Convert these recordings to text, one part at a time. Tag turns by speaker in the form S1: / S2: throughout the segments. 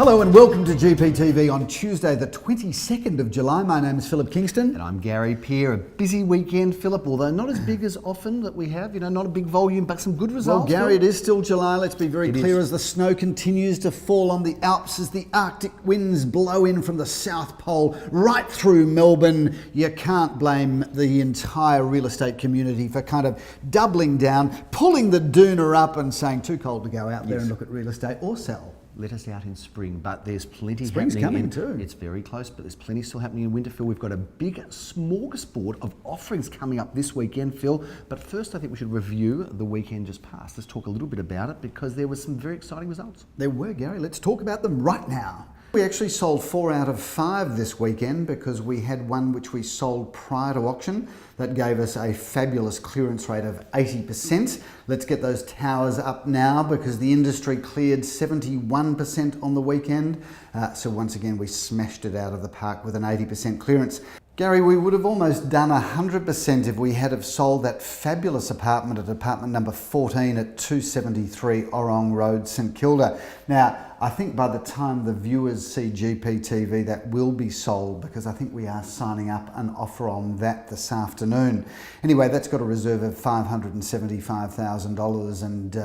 S1: Hello and welcome to GPTV on Tuesday the 22nd of July. My name is Philip Kingston.
S2: And I'm Gary Peer. A busy weekend, Philip, although not as big as often that we have, not a big volume, but some good results.
S1: Well, Gary, it is still July. Let's be very clear as the snow continues to fall on the Alps, as the Arctic winds blow in from the South Pole right through Melbourne. You can't blame the entire real estate community for kind of doubling down, pulling the doona up and saying too cold to go out there and look at real estate or sell.
S2: Let us out in spring, but there's plenty
S1: Spring's
S2: happening.
S1: coming too.
S2: It's very close, but there's plenty still happening in Winterfell. We've got a big smorgasbord of offerings coming up this weekend, Phil. But first, I think we should review the weekend just past. Let's talk a little bit about it because there were some very exciting results.
S1: There were, Gary. Let's talk about them right now. We actually sold 4 out of 5 this weekend because we had one which we sold prior to auction that gave us a fabulous clearance rate of 80%. Let's get those towers up now because the industry cleared 71% on the weekend. So once again, we smashed it out of the park with an 80% clearance. Gary, we would have almost done 100% if we had have sold that fabulous apartment at apartment number 14 at 273 Orrong Road, St Kilda. Now, I think by the time the viewers see GPTV, that will be sold because I think we are signing up an offer on that this afternoon. Anyway, that's got a reserve of $575,000 and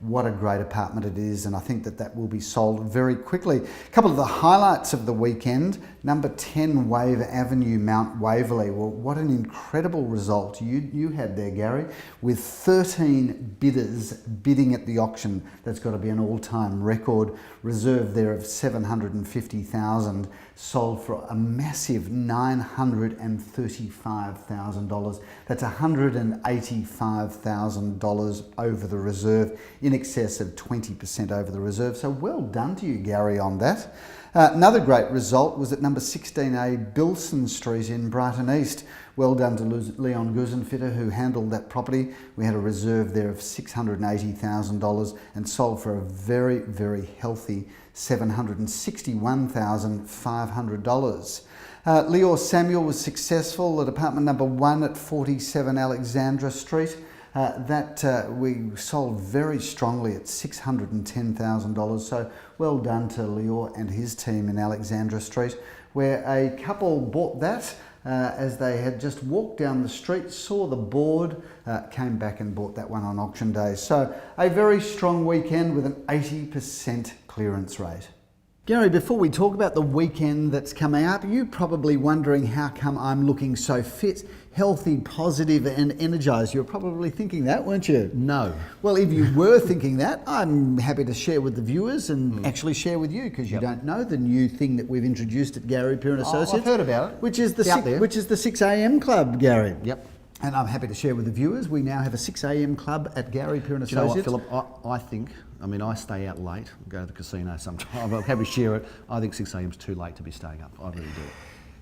S1: what a great apartment it is, and I think that will be sold very quickly. A couple of the highlights of the weekend: number 10 Wave Avenue, Mount Waverley. Well, what an incredible result you had there, Gary, with 13 bidders bidding at the auction. That's got to be an all-time record. Reserve there of $750,000, sold for a massive $935,000. That's $185,000 over the reserve, in excess of 20% over the reserve. So well done to you, Gary, on that. Another great result was at number 16A Bilson Street in Brighton East. Well done to Leon Gusenfitter, who handled that property. We had a reserve there of $680,000 and sold for a very, very healthy $761,500. Leo Samuel was successful at apartment number 1 at 47 Alexandra Street. We sold very strongly at $610,000. So well done to Leo and his team in Alexandra Street, where a couple bought that as they had just walked down the street, saw the board, came back and bought that one on auction day. So a very strong weekend with an 80% clearance rate. Gary, before we talk about the weekend that's coming up, you're probably wondering how come I'm looking so fit, healthy, positive and energised. You're probably thinking that, weren't you?
S2: No.
S1: Well, if you were thinking that, I'm happy to share with the viewers and actually share with you because you don't know the new thing that we've introduced at Gary Peer & Associates.
S2: I've heard about it.
S1: Which is the 6 a.m. club, Gary.
S2: Yep.
S1: And I'm happy to share with the viewers, we now have a 6 a.m. club at Gary Peer & Associates.
S2: You know what, Philip? I stay out late, go to the casino sometimes. I'm happy to share it. I think 6 a.m. is too late to be staying up. I really do.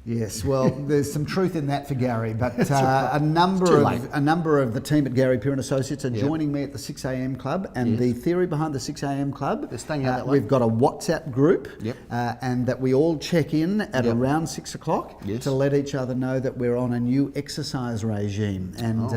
S1: Yes, well, there's some truth in that for Gary, but a number of the team at Gary Peer & Associates are joining me at the 6 a.m. club, and the theory behind the 6 a.m. club,
S2: they're staying out that late.
S1: We've got a WhatsApp group, and that we all check in at around 6 o'clock to let each other know that we're on a new exercise regime, and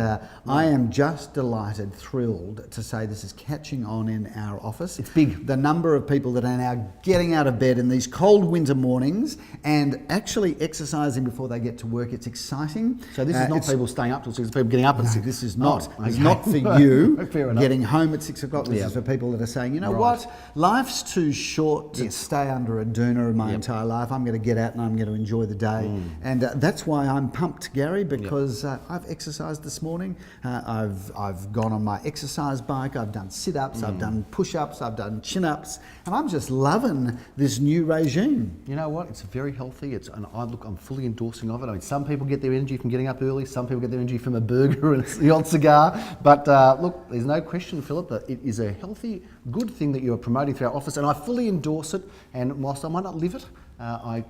S1: I am just delighted, thrilled to say this is catching on in our office.
S2: It's big.
S1: The number of people that are now getting out of bed in these cold winter mornings and actually exercising before they get to work. It's exciting.
S2: So this is not people staying up till 6, people getting up at 6.
S1: This is not. It's not for you getting home at 6 o'clock. This is for people that are saying, you know what, life's too short to stay under a doona my entire life. I'm going to get out and I'm going to enjoy the day. And that's why I'm pumped, Gary, because I've exercised this morning. I've gone on my exercise bike. I've done sit-ups. I've done push-ups. I've done chin-ups. And I'm just loving this new regime.
S2: You know what? It's very healthy. I'm fully endorsing of it. I mean, some people get their energy from getting up early, some people get their energy from a burger and the odd cigar. But look, there's no question, Philip, that it is a healthy, good thing that you are promoting through our office, and I fully endorse it. And whilst I might not live it, I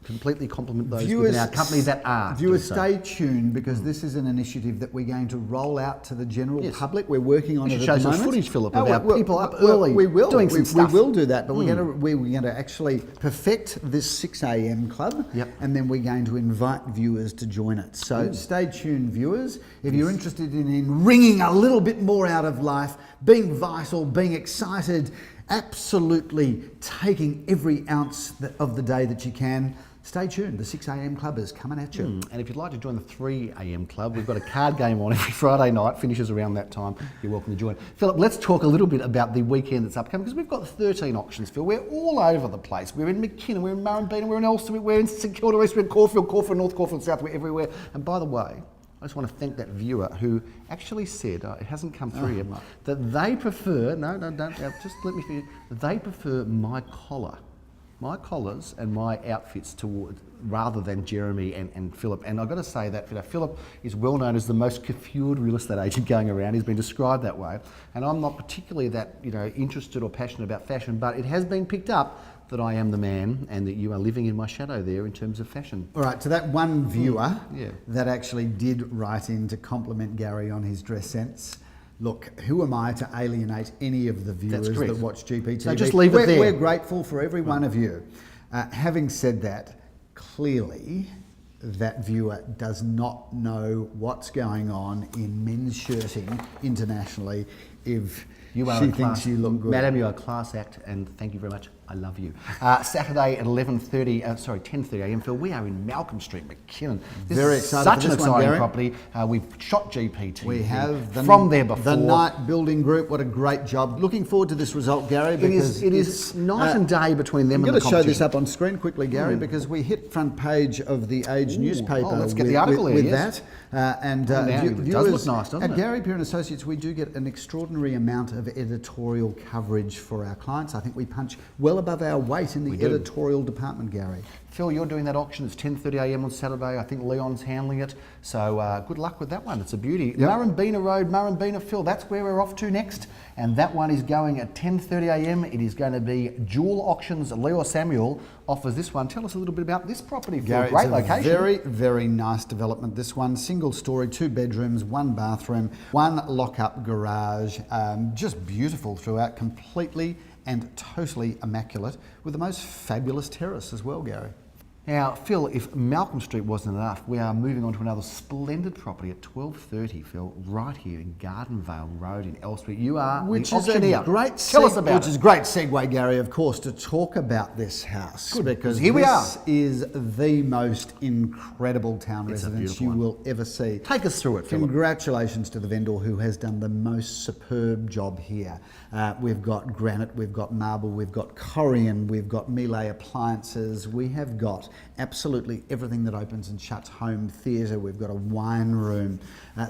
S2: completely compliment those within our company that are.
S1: Viewers, stay tuned because this is an initiative that we're going to roll out to the general public. We're working on it at the moment.
S2: Show some footage, Philip, of our people up early doing some stuff.
S1: We will do that, but we're going to actually perfect this 6 a.m. club, and then we're going to invite viewers to join it. So stay tuned, viewers. If you're interested in wringing a little bit more out of life, being vital, being excited, absolutely taking every ounce of the day that you can, stay tuned. The 6 a.m. club is coming at you.
S2: And if you'd like to join the 3 a.m. club, we've got a card game on every Friday night, finishes around that time. You're welcome to join. Philip, let's talk a little bit about the weekend that's upcoming, because we've got 13 auctions, Phil. We're all over the place. We're in McKinnon, we're in Murrumbeena, we're in Elsternwick, we're in St Kilda East, we're in Caulfield, North Caulfield, South, we're everywhere. And by the way, I just want to thank that viewer who actually said, it hasn't come through yet, that they prefer, just let me finish, they prefer my collars and my outfits rather than Jeremy and Philip. And I've got to say that Philip is well known as the most coiffured real estate agent going around. He's been described that way. And I'm not particularly that interested or passionate about fashion, but it has been picked up that I am the man and that you are living in my shadow there in terms of fashion.
S1: All right, to that one viewer that actually did write in to compliment Gary on his dress sense. Look, who am I to alienate any of the viewers that watch GPTV?
S2: So just leave it there.
S1: We're grateful for every one of you. Having said that, clearly that viewer does not know what's going on in men's shirting internationally if she thinks you look good.
S2: Madam, you are a class act, and thank you very much. I love you. Saturday at 10:30 a.m. Phil, we are in Malcolm Street, McKinnon. This
S1: Very
S2: is
S1: excited
S2: such
S1: for
S2: an
S1: this one,
S2: exciting
S1: Gary.
S2: property. We've shot GPTV.
S1: We have
S2: from there before.
S1: The Night Building Group. What a great job! Looking forward to this result, Gary. Because
S2: it is night and day between them.
S1: I'm
S2: and the
S1: going to show this
S2: competition.
S1: up on screen quickly, Gary, because we hit front page of the Age newspaper.
S2: Let's get the article
S1: with
S2: yes.
S1: that.
S2: It does look nice, doesn't
S1: at
S2: it?
S1: Gary Peer and Associates, we do get an extraordinary amount of editorial coverage for our clients. I think we punch well above our weight in the editorial department, Gary.
S2: Phil, you're doing that auction. It's 10:30 a.m. on Saturday. I think Leon's handling it. So good luck with that one. It's a beauty.
S1: Yep.
S2: Murrumbeena Road, Murrumbeena, Phil. That's where we're off to next. And that one is going at 10:30 a.m. It is going to be Jewel Auctions. Leo Samuel offers this one. Tell us a little bit about this property, Phil.
S1: Gary,
S2: Great
S1: it's a
S2: location.
S1: very, very nice development. This one, single story, 2 bedrooms, 1 bathroom, 1 lock-up garage. Just beautiful throughout, completely and totally immaculate, with the most fabulous terrace as well, Gary.
S2: Now, Phil, if Malcolm Street wasn't enough, we are moving on to another splendid property at 12:30, Phil, right here in Gardenvale Road in Elstree. You are
S1: Which
S2: the
S1: is a
S2: auctioneer.
S1: great
S2: Tell us about
S1: which
S2: it.
S1: is great segue, Gary, of course, to talk about this house.
S2: Good,
S1: because
S2: here we are.
S1: This is the most incredible town
S2: It's a
S1: residence
S2: beautiful
S1: you
S2: one.
S1: will ever see.
S2: Take us through it, Philip.
S1: Congratulations to the vendor who has done the most superb job here. We've got granite, we've got marble, we've got Corian, we've got Miele appliances, we have got absolutely everything that opens and shuts: home theatre, we've got a wine room.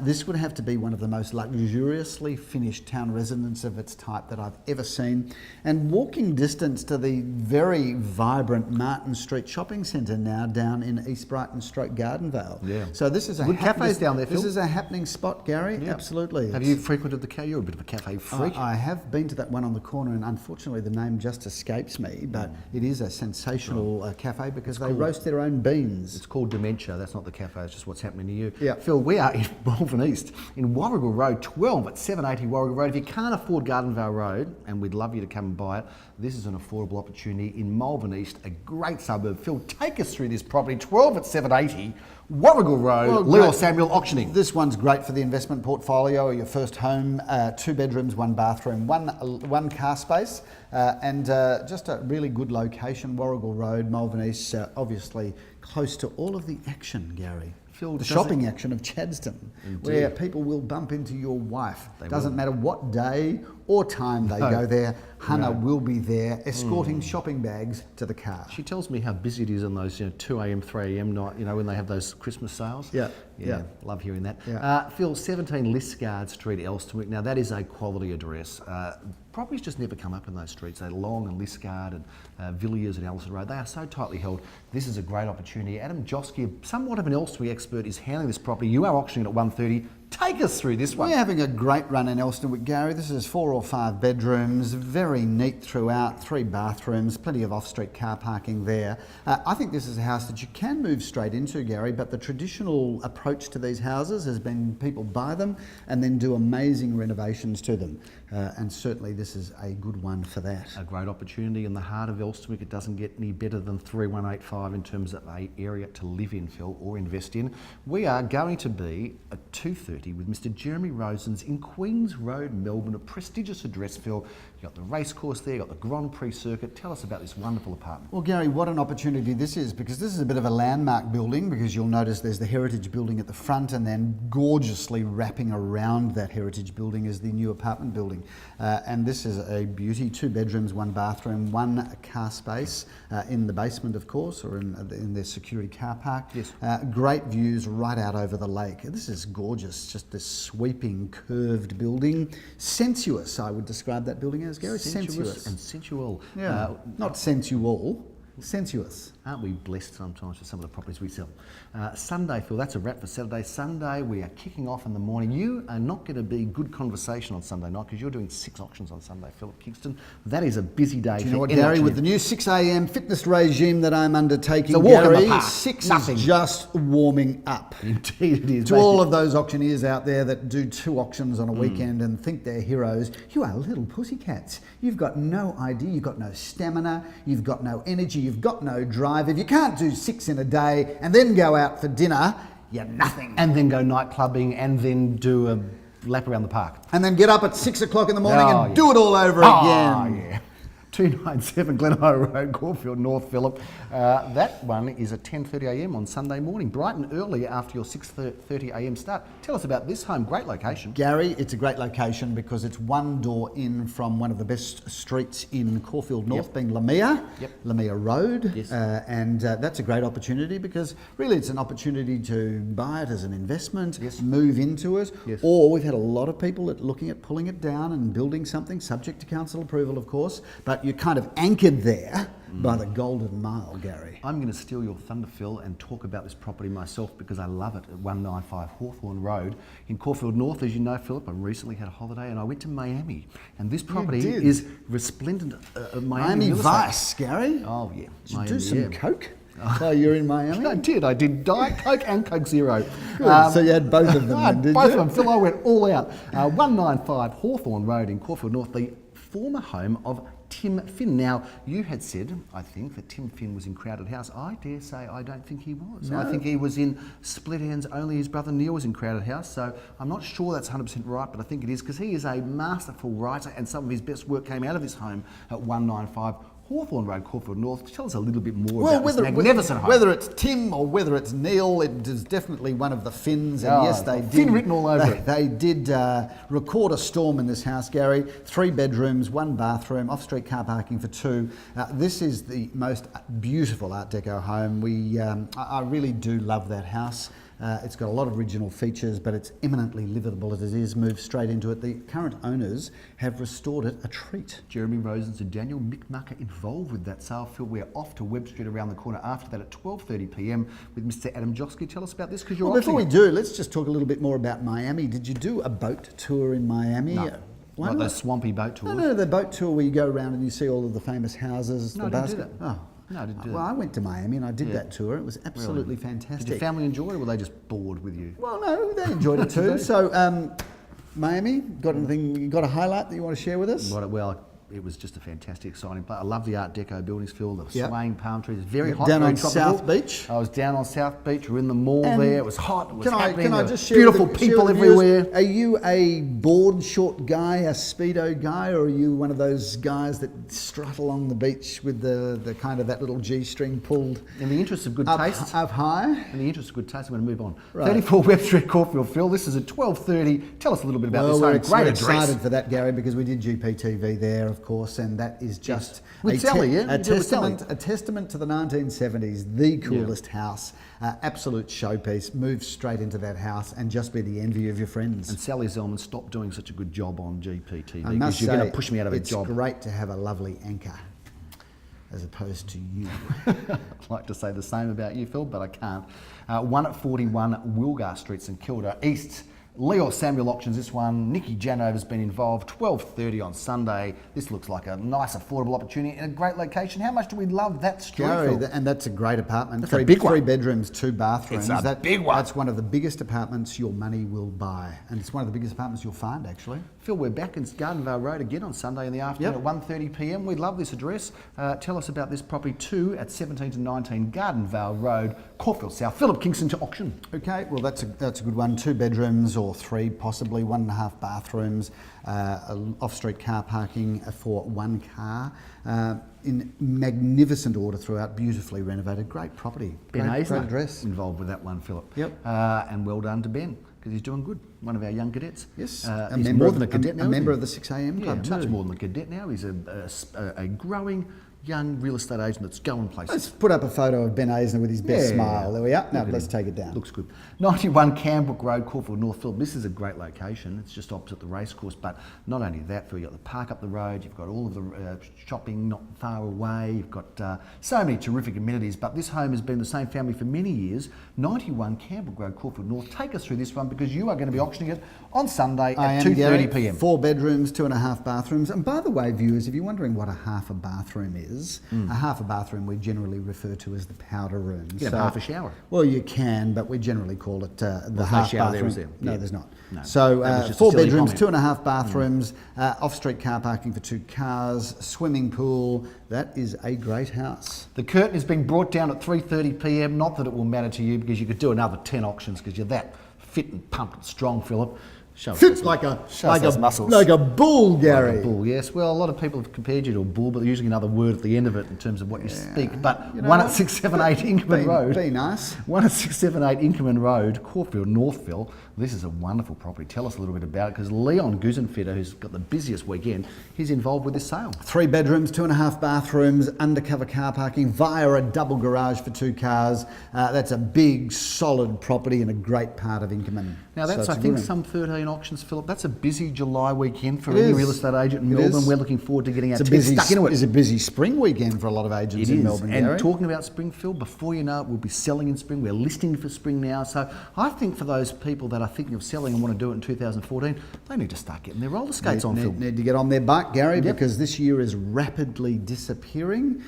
S1: This would have to be one of the most luxuriously finished town residences of its type that I've ever seen. And walking distance to the very vibrant Martin Street Shopping Centre now down in East Brighton Stroke Gardenvale.
S2: Yeah.
S1: So this is a
S2: Good cafes down there,
S1: This
S2: Phil.
S1: is a happening spot, Gary.
S2: Yeah.
S1: Absolutely.
S2: Have you frequented the cafe? You're a bit of a cafe freak.
S1: I have been to that one on the corner, and unfortunately the name just escapes me, but it is a sensational cafe because they roast their own beans.
S2: It's called Dementia. That's not the cafe. It's just what's happening to you.
S1: Yeah.
S2: Phil, we are in Malvern East, in Warrigal Road, 12 at 780 Warrigal Road. If you can't afford Gardenvale Road, and we'd love you to come and buy it, this is an affordable opportunity in Malvern East, a great suburb. Phil, take us through this property, 12 at 780 Warrigal Road,
S1: Well,
S2: Leo
S1: great.
S2: Samuel Auctioning.
S1: This one's great for the investment portfolio or your first home. 2 bedrooms, 1 bathroom, one car space, and just a really good location. Warrigal Road, Malvern East, obviously close to all of the action, Gary.
S2: Phil,
S1: The
S2: does
S1: shopping action of Chadston, where people will bump into your wife. Doesn't matter what day or time they go there, Hannah will be there escorting shopping bags to the car.
S2: She tells me how busy it is on those 2 a.m, 3 a.m. night, when they have those Christmas sales.
S1: Yeah.
S2: Love hearing that.
S1: Yeah.
S2: Phil, 17 Lisgard Street, Elsternwick. Now that is a quality address. Properties just never come up in those streets. They're Long and Lisgard and Villiers and Ellison Road. They are so tightly held. This is a great opportunity. Adam Joski, somewhat of an Elsternwick expert, is handling this property. You are auctioning it at 1:30. Take us through this one.
S1: We're having a great run in Elsternwick, Gary. This is 4 or 5 bedrooms, very neat throughout, 3 bathrooms, plenty of off-street car parking there. I think this is a house that you can move straight into, Gary, but the traditional approach to these houses has been people buy them and then do amazing renovations to them. And certainly this is a good one for that.
S2: A great opportunity in the heart of Elsternwick. It doesn't get any better than 3185 in terms of an area to live in, Phil, or invest in. We are going to be at 2:30 12:30 with Mr. Jeremy Rosens in Queens Road, Melbourne. A prestigious address, Phil. You've got the racecourse there, you've got the Grand Prix circuit. Tell us about this wonderful apartment.
S1: Well, Gary, what an opportunity this is, because this is a bit of a landmark building, because you'll notice there's the Heritage Building at the front, and then gorgeously wrapping around that Heritage Building is the new apartment building. And this is a beauty, 2 bedrooms, 1 bathroom, 1 car space in the basement, of course, or in their security car park.
S2: Yes.
S1: Great views right out over the lake. This is gorgeous, just this sweeping, curved building. Sensuous, I would describe that building as, Gary.
S2: Sensuous and sensual.
S1: Yeah, not sensual, sensuous.
S2: Aren't we blessed sometimes with some of the properties we sell? Sunday, Phil, that's a wrap for Saturday. Sunday, we are kicking off in the morning. You are not going to be good conversation on Sunday night because you're doing 6 auctions on Sunday, Philip Kingston. That is a busy day.
S1: Do you know what, Gary, with the new 6 a.m. fitness regime that I'm undertaking,
S2: it's a walk in the
S1: Gary,
S2: park.
S1: 6
S2: Nothing.
S1: is just warming up.
S2: Indeed it is.
S1: To all of those auctioneers out there that do 2 auctions on a weekend and think they're heroes, you are little pussycats. You've got no idea, you've got no stamina, you've got no energy, you've got no drive. If you can't do 6 in a day and then go out for dinner, you're nothing.
S2: And then go night clubbing and then do a lap around the park.
S1: And then get up at 6 o'clock in the morning
S2: Oh,
S1: and
S2: yeah.
S1: do it all over again.
S2: Yeah. 297 Glenhoe Road, Caulfield North, Phillip. That one is at 10:30 a.m. on Sunday morning, bright and early after your 6:30 a.m. start. Tell us about this home. Great location.
S1: Gary, it's a great location because it's one door in from one of the best streets in Caulfield North, being Lamia, Lamia Road.
S2: Yes.
S1: And that's a great opportunity because really it's an opportunity to buy it as an investment, move into it, or we've had a lot of people looking at pulling it down and building something, subject to council approval, of course, but you're kind of anchored there by the Golden Mile, Gary.
S2: I'm going to steal your thunder, Phil, and talk about this property myself because I love it at 195 Hawthorne Road in Caulfield North. As you know, Philip, I recently had a holiday and I went to Miami, and this property is resplendent Miami real estate.
S1: Vice, Gary.
S2: Oh yeah,
S1: Did you do some Coke? Oh, you're in Miami?
S2: I did Diet Coke and Coke Zero.
S1: Good. So you had both of them
S2: I
S1: then,
S2: had
S1: did
S2: both
S1: you?
S2: of them, Phil. I went all out. 195 Hawthorne Road in Caulfield North, the former home of Tim Finn. Now, you had said, I think, that Tim Finn was in Crowded House. I dare say I don't think he was.
S1: No.
S2: I think he was in Split Ends. Only his brother Neil was in Crowded House. So I'm not sure that's 100% right, but I think it is because he is a masterful writer and some of his best work came out of this home at 195 Hawthorne Road, Caulfield North. Tell us a little bit more about this magnificent home.
S1: Whether it's Tim or whether it's Neil, it is definitely one of the Finns. And yes, they did.
S2: Finn written all over it.
S1: They did record a storm in this house, Gary. 3 bedrooms, 1 bathroom, off-street car parking for 2. This is the most beautiful Art Deco home. I really do love that house. It's got a lot of original features, but it's eminently livable as it is. Move straight into it. The current owners have restored it a treat.
S2: Jeremy Rosens and Daniel Mickmucker involved with that sale. Phil, we're off to Webb Street around the corner after that at 12:30 p.m. with Mr. Adam Josky. Tell us about this because you're
S1: Well, before we do, let's just talk a little bit more about Miami. Did you do a boat tour in Miami?
S2: No. Like those swampy boat tours?
S1: No, the boat tour where you go around and you see all of the famous houses.
S2: No, I didn't do that.
S1: Oh.
S2: No, I didn't do that.
S1: Well, I went to Miami and I did that tour. It was absolutely fantastic.
S2: Did your family enjoy it or were they just bored with you?
S1: Well, no, they enjoyed it too. So, Miami, got anything? You got a highlight that you want to share with us?
S2: Well, it was just a fantastic, exciting place. I love the Art Deco buildings, Phil. The swaying palm trees. It's very hot.
S1: Down
S2: very
S1: on
S2: tropical.
S1: South Beach.
S2: I was down on South Beach. We were in the mall there. It was hot. It was happening.
S1: Can I
S2: There
S1: just
S2: were
S1: share
S2: beautiful
S1: share
S2: people
S1: with the viewers,
S2: everywhere.
S1: Are you a board short guy, a speedo guy, or are you one of those guys that strut along the beach with the kind of that little G-string pulled
S2: In the interest of good
S1: up,
S2: taste.
S1: up high?
S2: In the interest of good taste, I'm going to move on.
S1: Right.
S2: 34 Webb Street, Caulfield, Phil. This is at 12:30. Tell us a little bit about this home.
S1: We're
S2: Great address.
S1: excited for that, Gary, because we did GPTV there, of course, and that is just
S2: With Sally, yeah?
S1: a
S2: You did with Sally.
S1: testament to the 1970s, the coolest house, absolute showpiece. Move straight into that house and just be the envy of your friends.
S2: And Sally Zellman, stop doing such a good job on GPTV
S1: I must
S2: because you're
S1: say,
S2: going to push me out of a
S1: it's
S2: job.
S1: great to have a lovely anchor as opposed to you.
S2: I'd like to say the same about you, Phil, but I can't. 1 at 41 Wilgar Street, St Kilda East. Leo Samuel Auctions, this one. Nikki Janover's been involved. 12:30 on Sunday. This looks like a nice, affordable opportunity in a great location. How much do we love that street,
S1: Gary,
S2: Phil?
S1: and that's a great apartment.
S2: That's a big one.
S1: 3 bedrooms, 2 bathrooms.
S2: It's a big one.
S1: That's one of the biggest apartments your money will buy. And it's one of the biggest apartments you'll find, actually.
S2: Phil, we're back in Gardenvale Road again on Sunday in the afternoon at 1:30 p.m. We love this address. Tell us about this property too at 17 to 19 Gardenvale Road, Caulfield South. Philip Kingston to auction.
S1: Okay, well that's a good one. 2 bedrooms or 3 possibly, 1.5 bathrooms, off-street car parking for 1 car, in magnificent order throughout, beautifully renovated, great property.
S2: Ben
S1: Great
S2: Aisner
S1: address.
S2: involved with that one, Philip.
S1: Yep.
S2: And well done to Ben, because he's doing good. One of our young cadets.
S1: Yes,
S2: he's more than a cadet now.
S1: a
S2: isn't
S1: member
S2: he?
S1: of the 6am
S2: Yeah,
S1: club too.
S2: much more than a cadet now. He's a growing young real estate agent that's going places.
S1: Let's put up a photo of Ben Aisner with his best
S2: Yeah.
S1: smile. There we are. Now
S2: Look at
S1: let's
S2: him.
S1: take it down.
S2: Looks good. 91 Campbrook Road, Caulfield, Northfield. This is a great location. It's just opposite the racecourse. But not only that, Phil, you've got the park up the road. You've got all of the shopping not far away. You've got so many terrific amenities. But this home has been the same family for many years. 91 Campbrook Road, Caulfield North. Take us through this one, because you are going to be auctioning it on Sunday at 2:30 p.m.
S1: 4 bedrooms, 2.5 bathrooms. And by the way, viewers, if you're wondering what a half a bathroom is, a half a bathroom we generally refer to as the powder room.
S2: You can have half a shower.
S1: Well, you can, but we generally call it the
S2: no
S1: half
S2: shower there,
S1: bathroom.
S2: is there?
S1: No,
S2: Yeah.
S1: there's not.
S2: No.
S1: So
S2: That was just a
S1: 4
S2: silly
S1: bedrooms,
S2: comment.
S1: 2.5 bathrooms, off-street car parking for 2 cars, swimming pool. That is a great house.
S2: The curtain is being brought down at 3:30 p.m. Not that it will matter to you, because you could do another 10 auctions, because you're that fit and pumped and strong, Philip. Show us
S1: Fit
S2: those-
S1: like a
S2: show us those muscles.
S1: like a bull, Gary.
S2: Like a bull, yes. Well, a lot of people have compared you to a bull, but they're using another word at the end of it in terms of what you speak. But
S1: You know
S2: 1
S1: what?
S2: at 678 Inkerman Road.
S1: Be nice.
S2: 1 at 678 Inkerman Road, Caulfield, Northville. This is a wonderful property. Tell us a little bit about it, because Leon Gusenfitter, who's got the busiest weekend, he's involved with this sale.
S1: 3 bedrooms, 2.5 bathrooms, undercover car parking via a double garage for 2 cars. That's a big, solid property in a great part of Inkerman.
S2: Now that's,
S1: So
S2: I
S1: it's a
S2: think,
S1: good one.
S2: some 13 auctions, Philip. That's a busy July weekend for
S1: It
S2: any
S1: is.
S2: real estate agent in
S1: It
S2: Melbourne.
S1: is.
S2: We're looking forward to getting our
S1: It's a
S2: teeth
S1: busy,
S2: stuck into it.
S1: it's a busy spring weekend for a lot of agents
S2: It
S1: in
S2: is.
S1: Melbourne,
S2: And
S1: Gary.
S2: talking about Springfield, before you know it, we'll be selling in spring. We're listing for spring now. So I think for those people that are thinking of selling and want to do it in 2014, they need to start getting their roller skates on, Phil.
S1: Need to get on their bike, Gary,
S2: Yep.
S1: because this year is rapidly disappearing.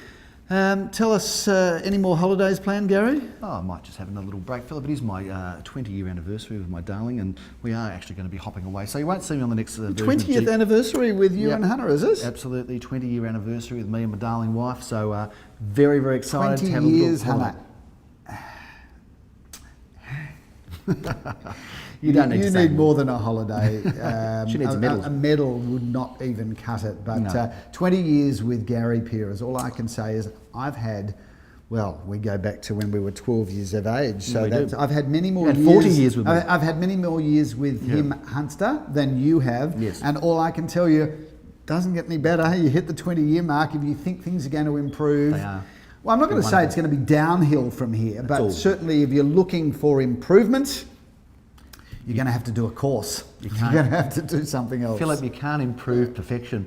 S1: Tell us any more holidays planned, Gary?
S2: Oh, I might just have another little break, Philip. It is my 20-year anniversary with my darling, and we are actually going to be hopping away. So you won't see me on the next version of
S1: 20th anniversary with you
S2: Yep.
S1: and Hannah, is it?
S2: Absolutely, 20-year anniversary with me and my darling wife. So very, very excited
S1: 20
S2: to have
S1: years,
S2: a little
S1: Hannah.
S2: You don't need
S1: you
S2: to say
S1: need more than a holiday.
S2: She needs a medal.
S1: A medal would not even cut it. But
S2: No.
S1: 20 years with Gary Peers, all I can say is I've had, well, we go back to when we were 12 years of age. So
S2: we do.
S1: I've had many more
S2: You had
S1: years.
S2: 40 years with me.
S1: I've had many more years with him, Hunster, than you have.
S2: Yes.
S1: And all I can tell you, doesn't get any better. You hit the 20-year mark. If you think things are going to improve,
S2: They are.
S1: well, I'm not going to say
S2: wonderful.
S1: it's going to be downhill from here, but
S2: all.
S1: certainly if you're looking for improvement, you're going to have to do a course. You're
S2: can't.
S1: going to have to do something else.
S2: Philip, you can't improve perfection.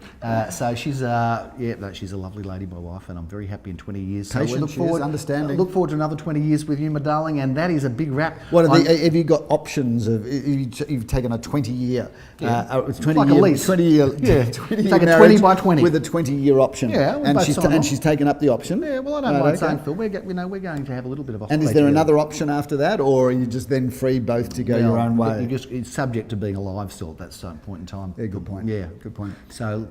S2: So she's she's a lovely lady, my wife, and I'm very happy in 20 years. So
S1: Patient she is, understanding.
S2: Look forward to another 20 years with you, my darling, and that is a big wrap.
S1: What are have you got options of? You've taken a 20-year,
S2: It's
S1: 20
S2: like a
S1: year,
S2: lease.
S1: 20 year,
S2: Yeah.
S1: 20
S2: It's like a
S1: year
S2: 20
S1: marriage
S2: by 20.
S1: with a 20-year option.
S2: Yeah, we
S1: and
S2: both
S1: she's
S2: sign on.
S1: she's taken up the option.
S2: Yeah, well, I don't
S1: Right,
S2: mind
S1: okay.
S2: saying, Phil, we're going to have a little bit of a
S1: And is
S2: holiday
S1: there
S2: together.
S1: another option after that, or are you just then free both to go your own
S2: Look,
S1: way?
S2: it's subject to being alive still at that certain point in time.
S1: Yeah, good point.
S2: Yeah,
S1: Good point.
S2: So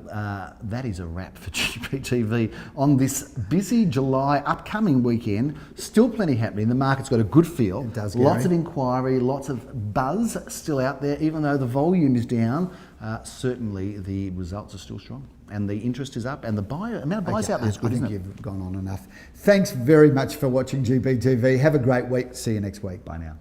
S2: that is a wrap for GPTV on this busy July upcoming weekend. Still plenty happening. The market's got a good feel.
S1: It does,
S2: Lots
S1: Gary.
S2: of inquiry, lots of buzz still out there, even though the volume is down. Certainly the results are still strong, and the interest is up, and the amount of buyers out there is good,
S1: I
S2: isn't
S1: think
S2: it?
S1: you've gone on enough. Thanks very much for watching GPTV. Have a great week. See you next week.
S2: Bye now.